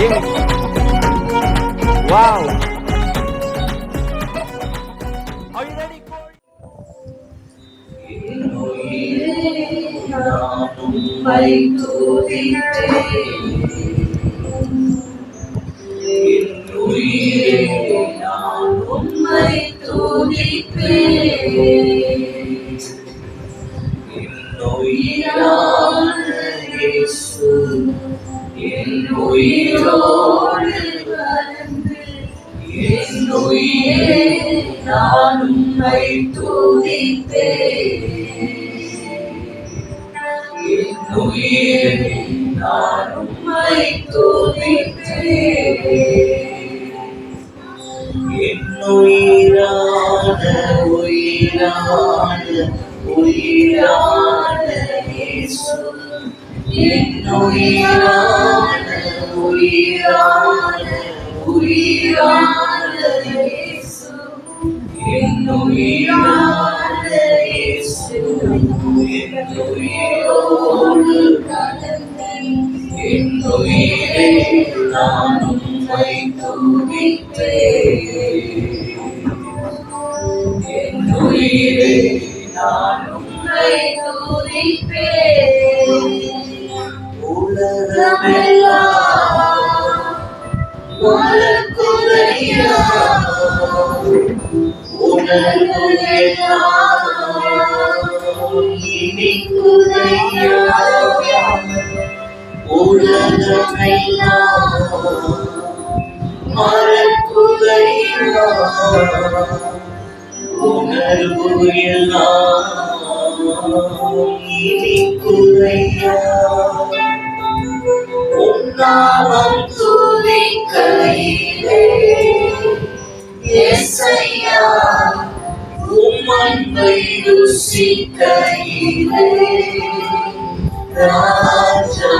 Wow. Are you ready, Corey? நான் உம்மை துதிப்பேன். என் உயிரே நான் உம்மை துதிப்பேன். என் உயிரான உயிரான உயிரான இயேசு, என் உயிரான உயிரான உயிரான இயேசு, என் உயிரான இயேசு, என் உயிரோடு கலந்து என் உயிரை நான் உம்மை துதிப்பேன். என் உயிரை நான் உம்மை துதிப்பேன். உலகமெல்லாம் மறக்குதையா, உணர்வு எல்லாம் இனிக்குதையா. உலகமெல்லாம் மறக்குதையா, உணர்வு எல்லாம் இனிக்குதையா. உம் நாமம் துதிக்கையிலே இயேசையா, உம் அன்பை ருசிக்கையிலே ராஜா,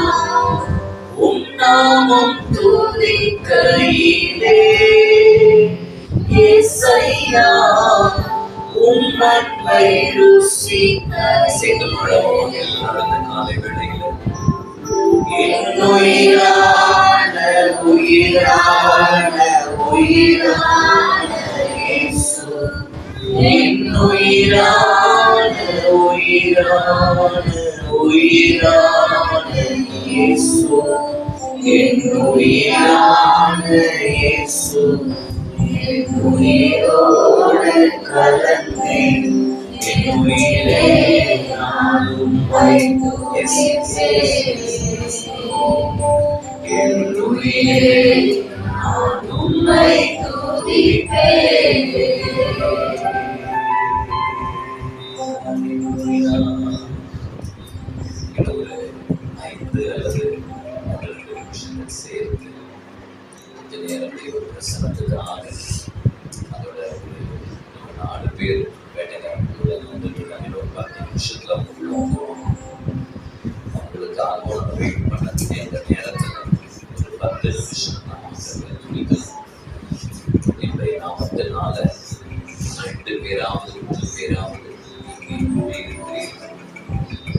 உம் நாமம் துதிக்கையிலே இயேசையா, உம் அன்பை ருசிக்கையிலே. சேர்ந்து பாடுவோம் எல்லாரும் இந்த காலை வேளையில. என் உயிரான உயிரான உயிரான இயேசு, என் உயிரான உயிரான உயிரான இயேசு, என் உயிரான இயேசு, என் உயிரோடு கலந்தேன். என் உயிரே நான் உம்மை துதிப்பேன். என் உயிரே நான் உம்மை துதிப்பேன். ஒரு 5 அல்லது 3 நிமிஷங்கள் சேர்த்து கொஞ்ச நேரம் ஒரு பிரசனத்துக்காக அதோட ஒரு 4 பேர் வேட்டையில வந்துட்டு இருக்காங்க. ஒரு 10 நிமிஷத்துல அவங்களுக்காக வெயிட் பண்ணக்கூடிய அந்த நேரத்தில் ஒரு 10 நிமிஷம் இன்றைய நாமத்தினால 2 பேராவது 3 பேராவது இங்கே இருக்கிறீர்கள்.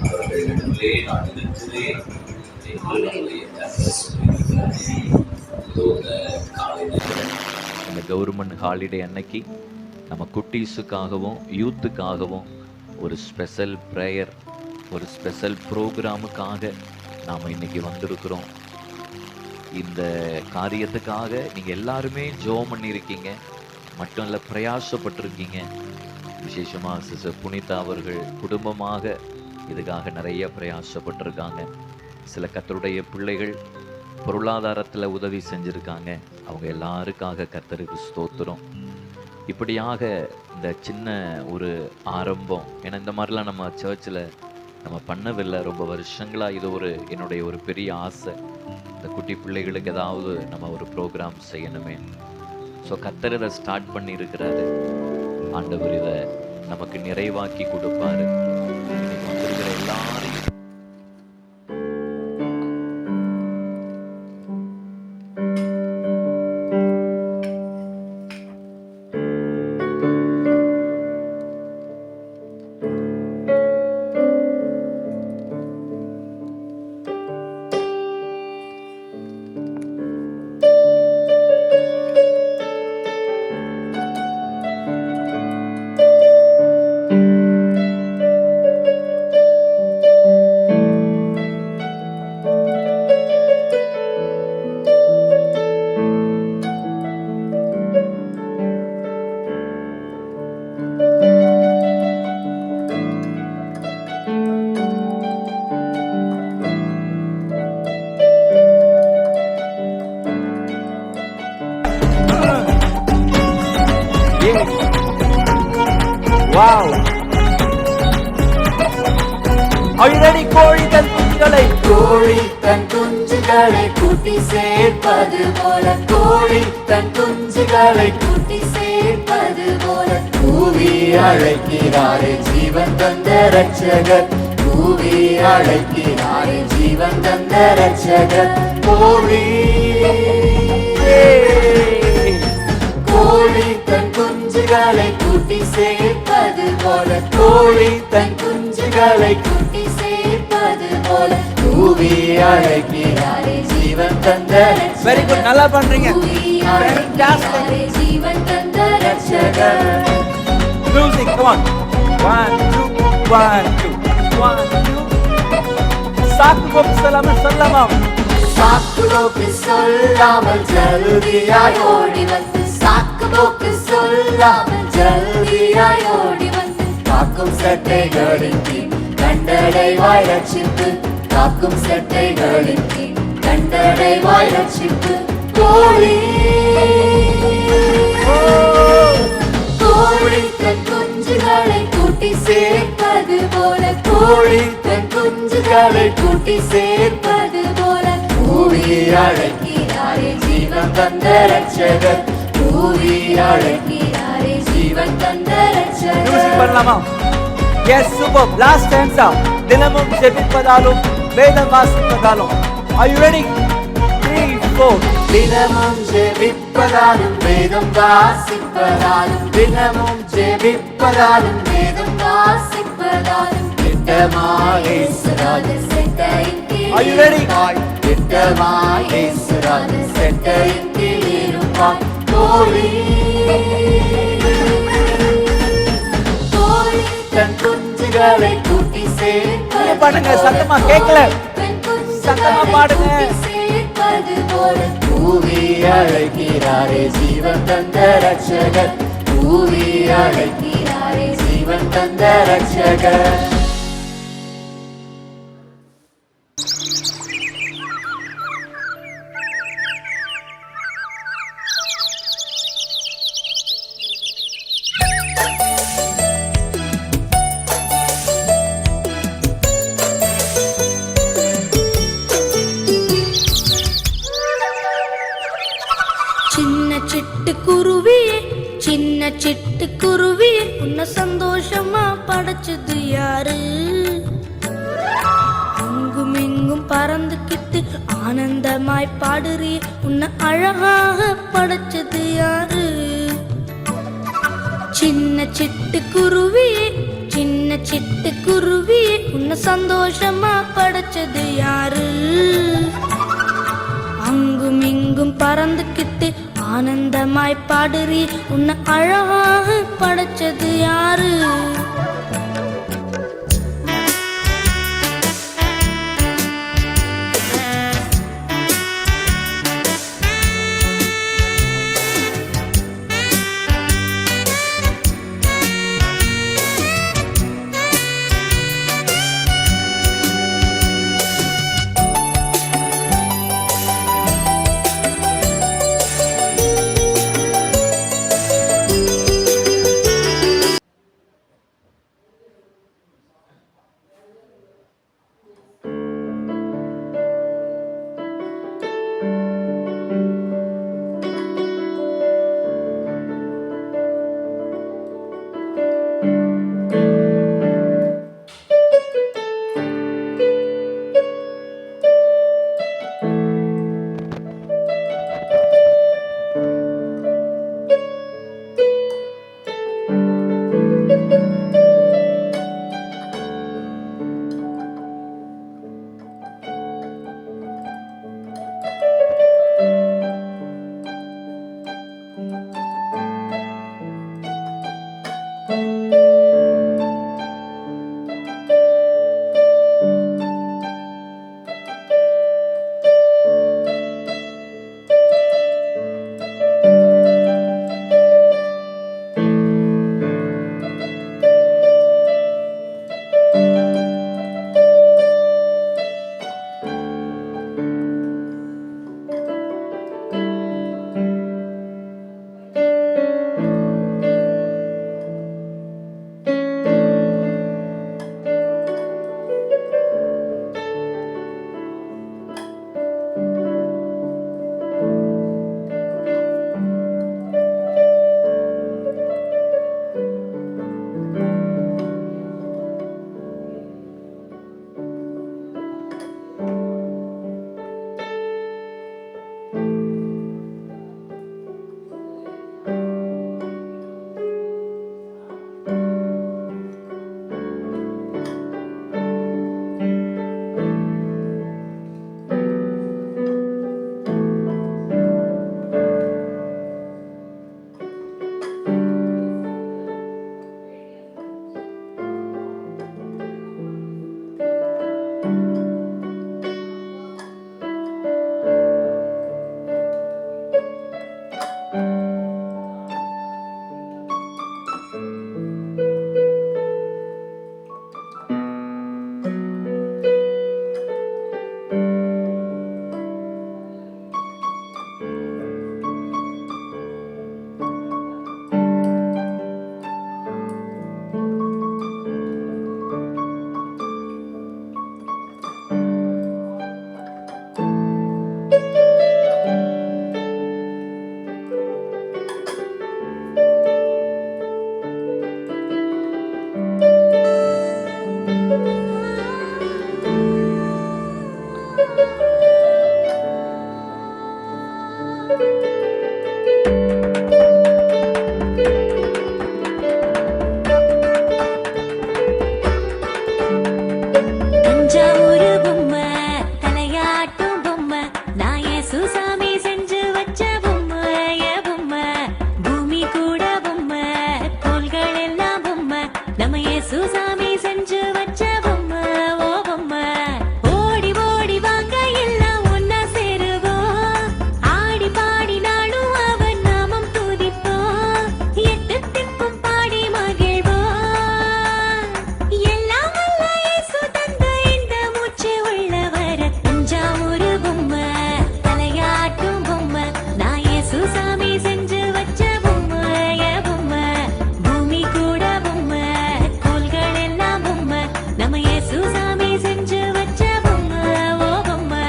அவர்களிடத்திலே நான் இருக்கிறேன் என்று நம்முடைய காலை இந்த கவர்மெண்ட் ஹாலிடே அன்னைக்கு நம்ம குட்டீஸுக்காகவும் யூத்துக்காகவும் ஒரு ஸ்பெஷல் ப்ரேயர், ஒரு ஸ்பெஷல் ப்ரோக்ராமுக்காக நாம் இன்னைக்கு வந்திருக்கிறோம். இந்த காரியத்துக்காக நீங்கள் எல்லாருமே ஜெபம் பண்ணியிருக்கீங்க, மட்டும் இல்லை பிரயாசப்பட்டிருக்கீங்க. விசேஷமாக சிஸ்டர் புனிதா அவர்கள் குடும்பமாக இதுக்காக நிறைய பிரயாசப்பட்டிருக்காங்க. சில கர்த்தருடைய பிள்ளைகள் பொருளாதாரத்தில் உதவி செஞ்சுருக்காங்க. அவங்க எல்லாருக்காக கர்த்தருக்கு ஸ்தோத்திரம். இப்படியாக இந்த சின்ன ஒரு ஆரம்பம், ஏன்னா இந்த மாதிரிலாம் நம்ம சர்ச்சில் நம்ம பண்ணவில்லை ரொம்ப வருஷங்களாக. இது என்னுடைய ஒரு பெரிய ஆசை, இந்த குட்டி பிள்ளைகளுக்கு ஏதாவது நம்ம ஒரு ப்ரோக்ராம் செய்யணுமே. ஸோ கர்த்தர் இதை ஸ்டார்ட் பண்ணி இருக்கிறாரு. ஆண்டவர் இதை நமக்கு நிறைவாக்கி கொடுப்பாரு. இன்னைக்கு வந்திருக்கிற எல்லாரையும் Wow. Are you ready, கோழி தன் குஞ்சுகளை கோழி தன் குஞ்சுகளை கூட்டி சேர்ப்பது போல கோழி தன் குஞ்சுகளை கூட்டி சேர்ப்பது போல கூவி அழைக்கிறாரே ஜீவன் தந்த ரட்சகர் கூவி அழைக்கிறாரே ஜீவன் தந்த ரட்சகர் கோழி கோழி தன் குஞ்சுகளை கூட்டி சேர்ப்பது போல கோழி தன் குஞ்சுகளை கூட்டி சேர்ப்பது போல கூவி அழைக்கிறாரே ஜீவன் தந்த வெரி குட் நல்லா பண்றீங்க அழைக்கிறாரே ஜீவன் தந்த ரட்சகர் மியூசிக் கம் ஆன் 1 2 1 2 சாக்கு போக்கு சொல்லாமல் சாக்கு போக்கு சொல்லாமல் ஜல்தியாய் ஓடி வந்து சாக்கு போக்கு சொல்லாமல் ஜல்தியாய் ஓடி வந்து காக்கும் சட்டைகளின் கீழ் கண்டடைவாய் ரட்சிப்பு காக்கும் சட்டைகளின் கீழ் கண்டடைவாய் ரட்சிப்பு கோழி கோழி தன் குஞ்சுகளை கூட்டி சேர்ப்பது போல கோழி தன் குஞ்சுகளை கூட்டி சேர்ப்பது போல கூவி அழைக்கிறாரே ஜீவன் தந்த ரட்சகர் கூவி அழைக்கிறாரே ஜீவன் தந்த மியூசிக் ரட்சகர் பண்ணலாமா எஸ் சூப்பர் லாஸ்ட் டான்ஸா தினமும் ஜெபிப்பதாலும் வேதம் வாசிப்பதாலும் Are you ready? 3 4 தினமும் ஜெபிப்பதாலும் வேதம் வாசிப்பதாலும் தினமும் ஜெபிப்பதாலும் வேதம் வாசிப்பதாலும் திட்டமாய் இயேசுராஜர் செட்டையின் Are you ready? திட்டமாய் இயேசுராஜர் செட்டையின் கீழ் இருப்பாய் கோழி கோழி தன் குஞ்சுகளை கூட்டி சேர்ப்பது பாடுங்க, சத்தமா கேட்கல. தன் குஞ்சுகளை சத்தமா பாடுங்க. கூட்டி சேர்ப்பது போல கூவி அழைக்கிறாரே ஜீவன் தந்த ரட்சகர் கூவி அழைக்கிறாரே ஜீவன் தந்த ரட்சகர் சின்ன சிட்டுக்குருவியே உன்னை சந்தோஷமா படைச்சது யாரு அங்கும் இங்கும் பறந்துக்கிட்டு ஆனந்தமாய் பாடுறியே உன்னை அழகாக படைச்சது யாரு சின்ன சிட்டுக்குருவியே உன்னை சந்தோஷமா படைச்சது யாரு அங்கும் இங்கும் பறந்துக்கிட்டு ஆனந்தமாய் பாடுறி உன்னை அழகாக படைச்சது யாரு தஞ்சாவூரு பொம்மை தலையாட்டும் பொம்மை நான் சுசாமி செஞ்சு வச்ச பொம்மை பொம்மை பூமி கூட பொம்மை கோள்கள் எல்லாம் பொம்மை நம்ம சுசாமி செஞ்சு வச்ச பொம்மை ஓ பொம்மை ஓடி ஓடி வாங்க எல்லாம் ஒன்னா சேருவோம் ஆடி பாடி நாளும் அவன் நாமம் துதிப்போம் எட்டு திக்கும் பாடி மகிழ்வோம் எல்லாம் வல்ல இயேசு தந்த இந்த மூச்சு உள்ள வர தஞ்சாவூரு பொம்மை தலையாட்டும் பொம்மை நான் சுசாமி செஞ்சு வச்ச பொம்மை பொம்மை பூமி கூட பொம்மை கோள்கள் எல்லாம் பொம்மை நம்ம சுசாமி செஞ்சு வச்ச பொம்மை ஓ பொம்மை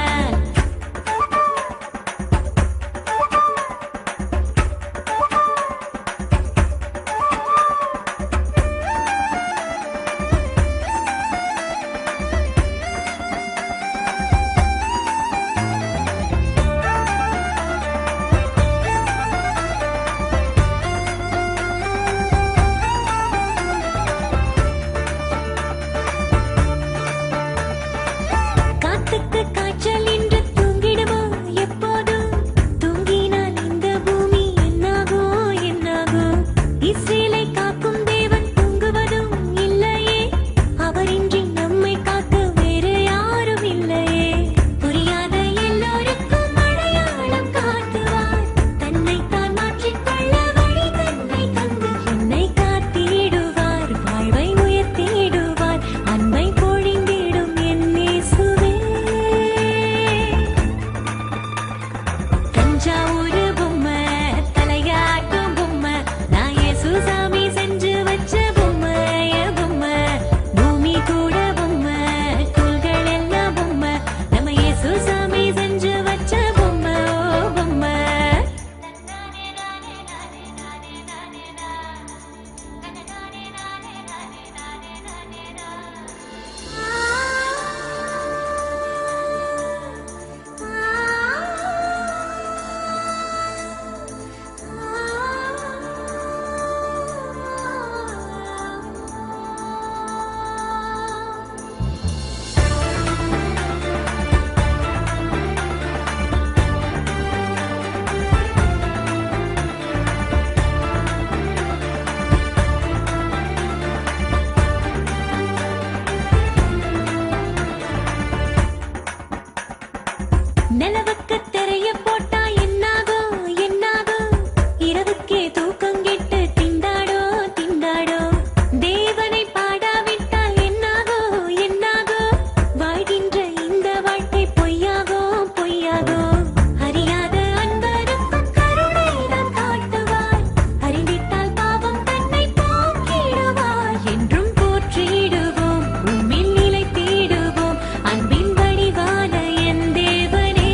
காத்துக்கு காய்ச்சல் இன்று தூங்கிடுமோ எப்போதும் தூங்கினால் இந்த பூமி என்னாகும் என்னாகும் இஸ்ரேலை காக்கும் தேவன் தூங்குவதும் இல்லையே அவரின்றி நம்மை காக்க வேறு யாரும் இல்லையே புரியாத எல்லோருக்கும் அடையாளம் காட்டுவார் தன்னைத்தான் மாற்றிக்கொள்ள வழி தன்னை தந்து என்னை காத்திடுவார் வாழ்வை உயர்த்திடுவார் அன்பை பொழிந்திடும் என் இயேசுவே தஞ்சாவூரு பொம்மை தலையாட்டும் பொம்மை நான் சுசாமி செஞ்சு வச்ச பொம்மை பொம்மை பூமி கூட பொம்மை கோள்கள் எல்லாம் பொம்மை நம்ம சுசாமி செஞ்சு வச்ச பொம்மை ஓ பொம்மை நிலவுக்கு தெரிய போட்டா என்னாகும் என்னாகும் இரவுக்கே தூக்கம் கெட்டு திண்டாடோ திண்டாடோ தேவனை பாடாவிட்டால் என்னாகோ என்னாகோ வாழ்கின்ற இந்த வாழ்க்கை பொய்யாகோ பொய்யாகோ அறியாத அன்பருக்கும் கருணை தான் காட்டுவார் அறிந்திட்டால் பாவம் தன்னை போக்கிடுவார் என்றும் போற்றிடுவோம் உம்மில் நிலைத்திடுவோம் அன்பின் வடிவான என் தேவனே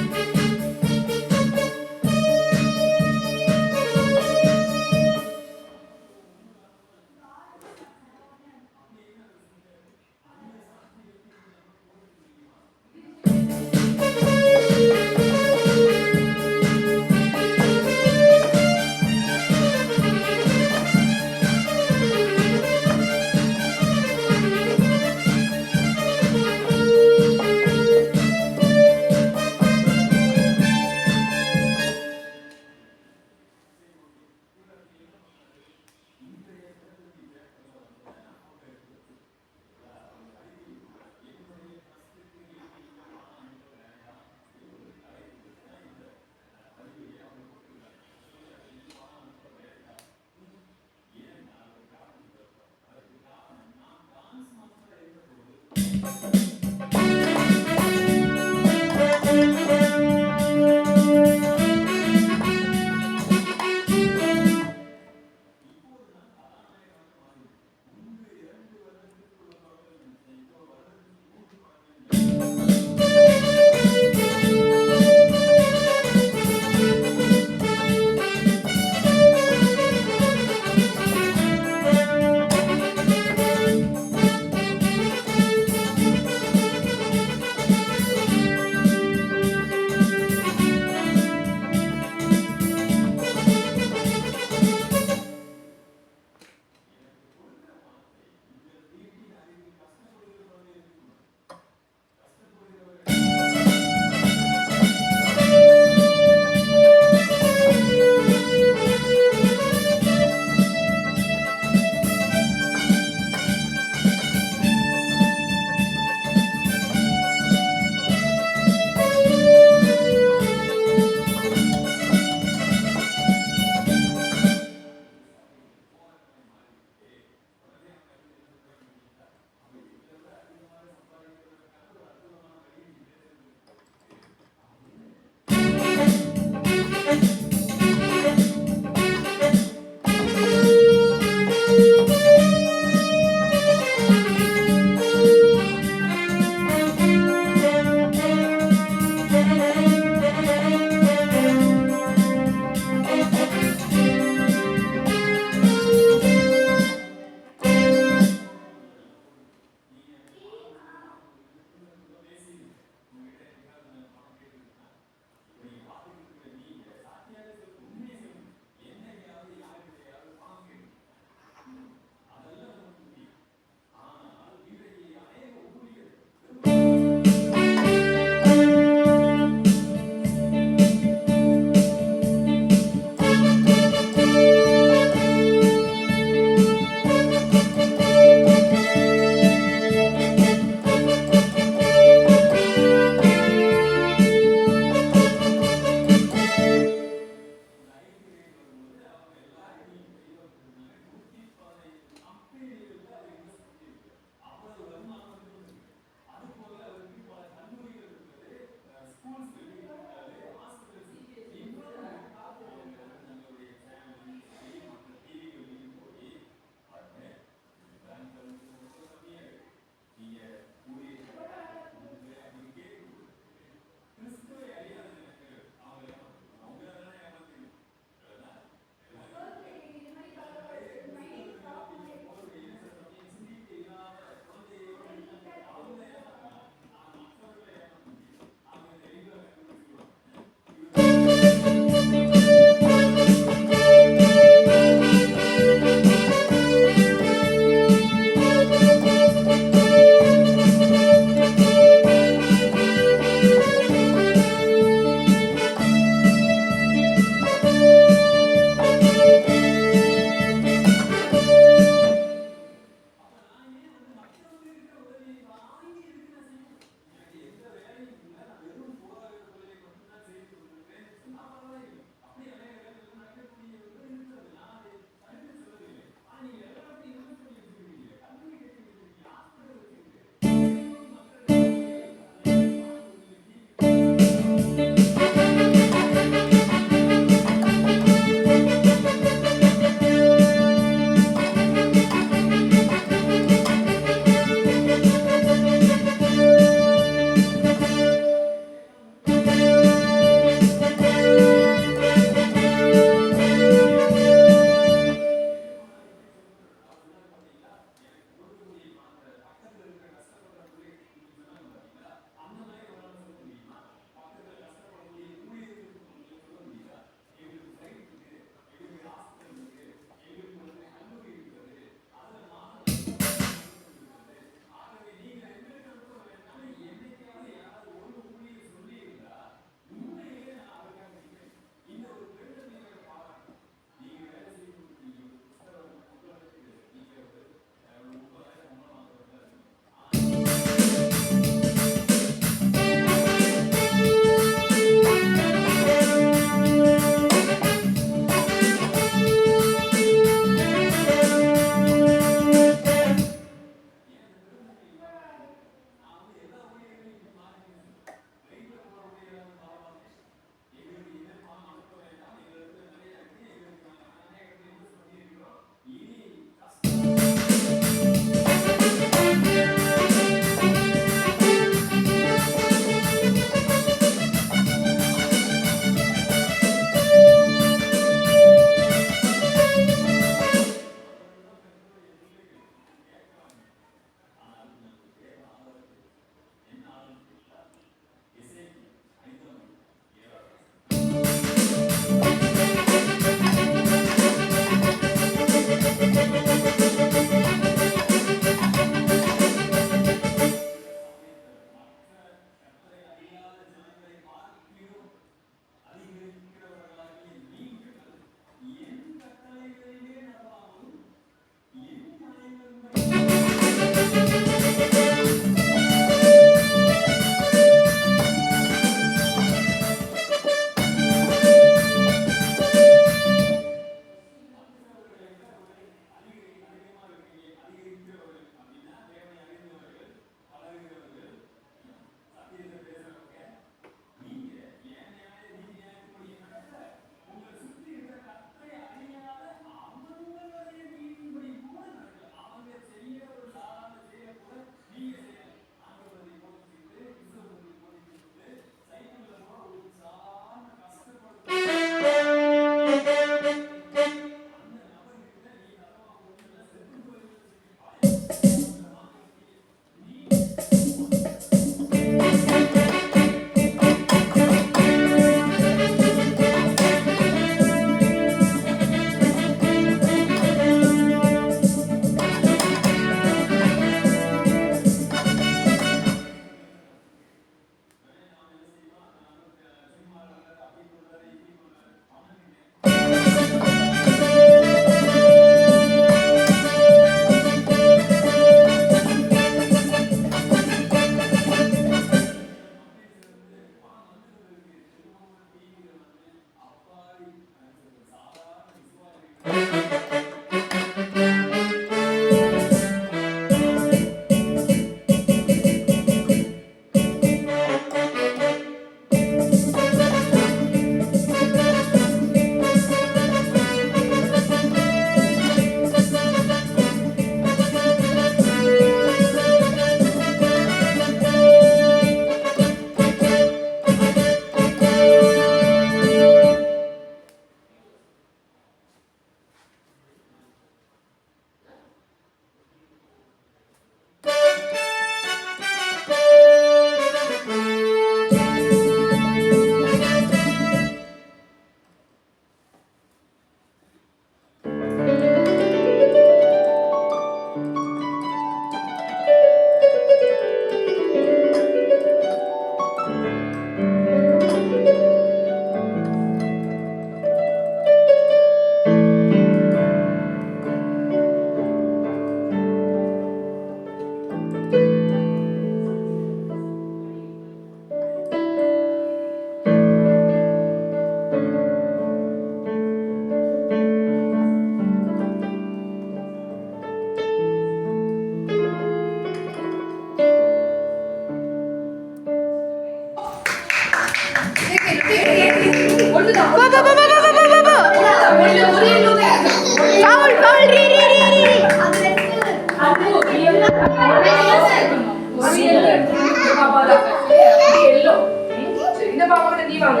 இந்த பாப்பா நீ வாங்க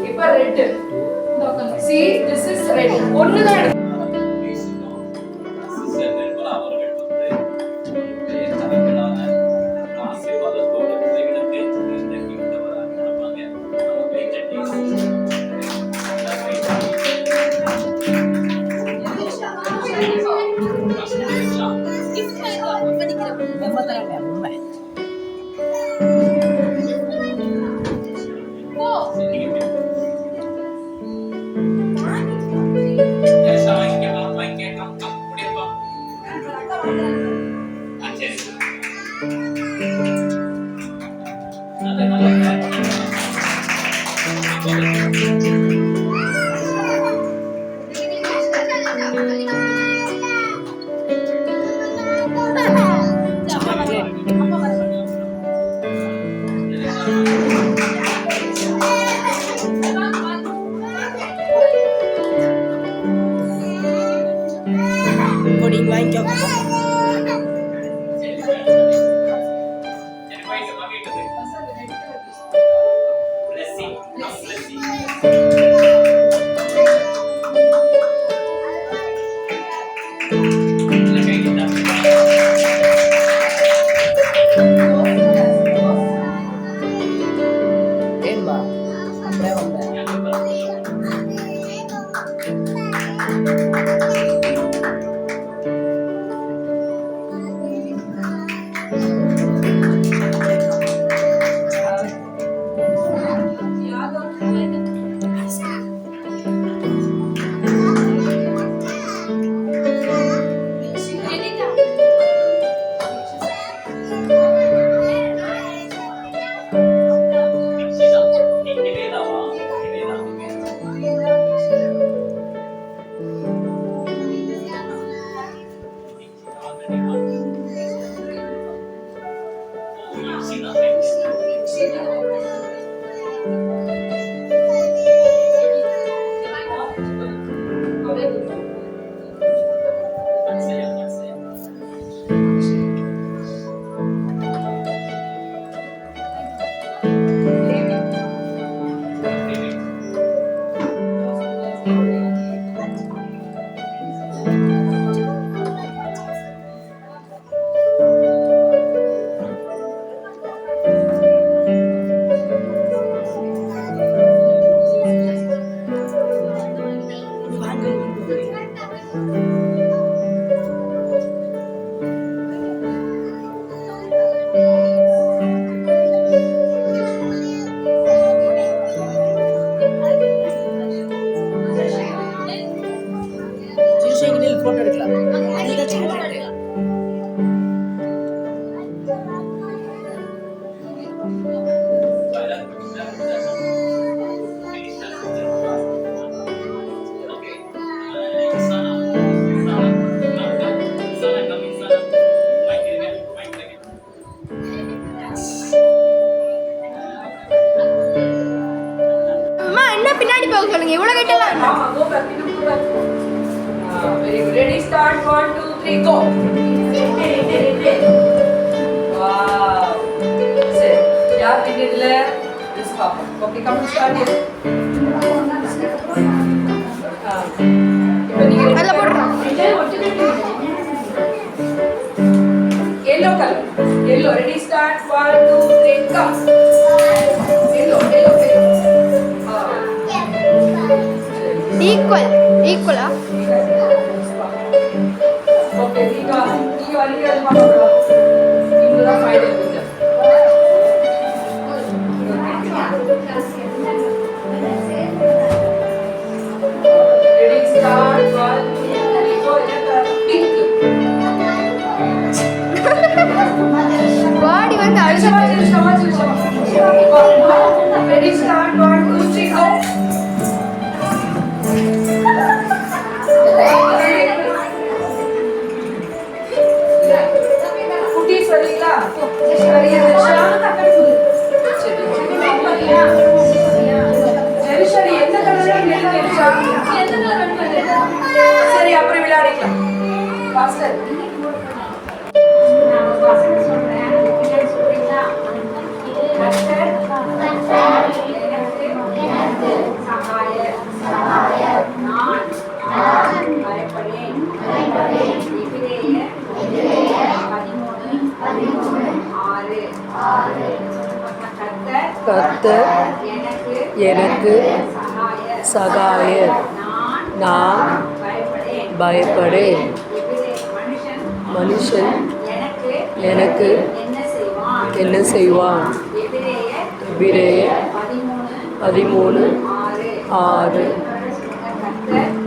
இப்ப red see this is red ஒண்ணுதான் சிஸ்டர் நிர்மலா அவர்கள் உங்களுடைய கரங்களான ஆசீர்வாதத்தோடு பிள்ளைகளுக்கு இந்த gift வழங்குவாங்க. நம்ம கை தட்டி Ready, start, 1, 2, 3, go. Wow. Sit. Yeah, we did left. This papa. Okay, come and start here. Yellow color. Yellow. Ready, start, 1, 2, 3, come. Yellow. Equal. Okay, you are here. You are fine. Ready, start, 1, 2, 3, go. Pink. Body வந்து Ready, start, 1, 2, 3, go. Kutis வரீங்களா? ஜெரிஷா எந்த கலர்ல ஜெரிஷா? சரி அப்புறம் விளையாடிக்கலாம். Pastor எனக்கு சகாயர் நான் பயப்படேன். எபிரேயர் 13:6. கர்த்தர் எனக்கு சகாயர் நான் பயப்படேன். மனுஷன் எனக்கு என்ன செய்வான்? எபிரேயர் 13:6.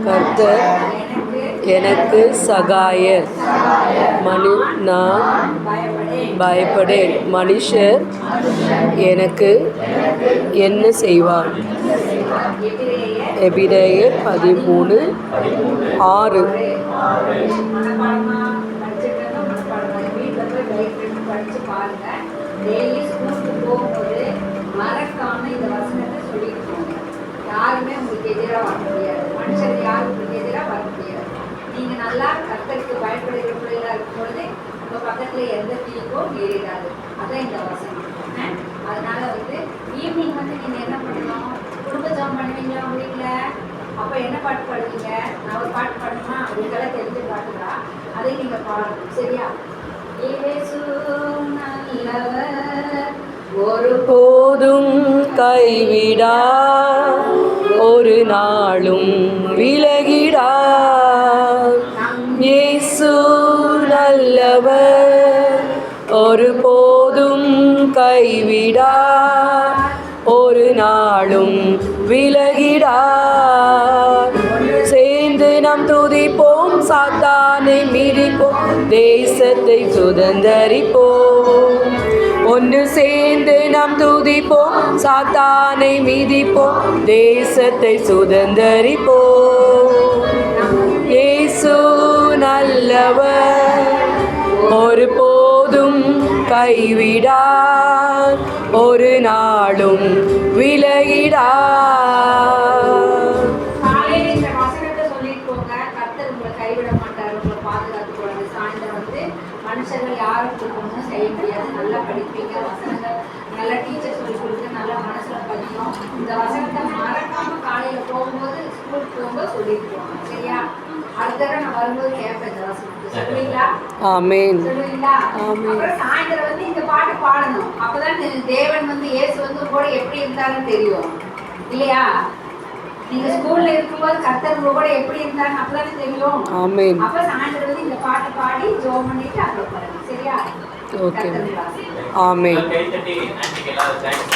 கர்த்தர் எனக்கு சகாயர் நான் பயப்படேன். மனுஷர் எனக்கு என்ன செய்வான்? எபிரேயர் 13:6. படிச்சு பாருங்க. டெய்லி ஸ்கூலுக்கு போகும்போது மறக்காம இந்த வசனத்தை சொல்லிட்டு போங்க. யாருமே உங்களுக்கு எதிராக வர முடியாது. மனுஷன் யாரும் உங்களுக்கு எதிராக வர முடியாது. நீங்க நல்லா கர்த்தருக்கு பயப்படுகிற பிள்ளைகளா இருக்கும் பொழுது உங்க பக்கத்துல எந்த தீங்கோ நேரிடாது. அதான் இந்த வசனம். அதனால ஈவினிங் நீங்க என்ன பண்ணணும்? குடும்ப ஜெபம் பண்ணுவீங்களா உங்க வீட்டுல? அப்ப என்ன பாட்டு பாடுவீங்க? நான் ஒரு பாட்டு பாடணுமா? உங்களுக்கெல்லாம் தெரிஞ்ச பாட்டுதா, அதை நீங்க பாடணும். சரியா? இயேசு நல்லவர், ஒருபோதும் கைவிடா, ஒரு நாளும் விலகிடா. இயேசு நல்லவர், ஒருபோதும் கைவிடா, ஒரு நாளும் விலகிடா. சேர்ந்து நாம் துதிப்போம், சாத்தானை மிதிப்போம், தேசத்தை சுதந்தரிப்போம். ஒன்று சேர்ந்து நாம் துதிப்போம், சாத்தானை மிதிப்போம், தேசத்தை சுதந்தரிப்போம். இயேசு நல்லவர், ஒருபோதும் கைவிடார், ஒரு நாளும் விலகிடார். காலையில இந்த வசனத்தை சொல்லிட்டு போங்க. கர்த்தர் உங்களை கைவிட மாட்டார், உங்களை பாதுகாத்துக்கொள்வாரு. சாயந்தரம் மனுஷர்கள் யாருக்கு ஒன்றும் செய்ய முடியாது. நல்லா படிப்பீங்க, வசனங்கள் நல்ல டீச்சர் சொல்லி கொடுத்து நல்லா மனசுல பதியும். இந்த வசனத்தை மறக்காம காலையில போகும்போது ஸ்கூலுக்கு போகும்போது சொல்லிட்டு போங்க. சரியா? அடுத்த தடவை நான் வரும்போது கேட்பேன் இந்த வசனத்தை. சொல்லுவீங்களா? ஆமென். சொல்லுவீங்களா? அப்புறம் சாயந்தரம் இந்த பாட்டு பாடணும். அப்பதான் தேவன் இயேசு கூட எப்படி இருந்தாருன்னு தெரியும். இல்லையா? நீங்க ஸ்கூல்ல இருக்கும்போது கர்த்தர் கூட எப்படி இருந்தாருன்னு அப்பதானே தெரியும். ஆமென். அப்ப சாயந்தரம் இந்த பாட்டு பாடி ஜெபம் பண்ணிட்டு அப்புறம் பாருங்க. சரியா? ஓகே. ஆமென். கை தட்டி எல்லாரும் தேங்க்ஸ்.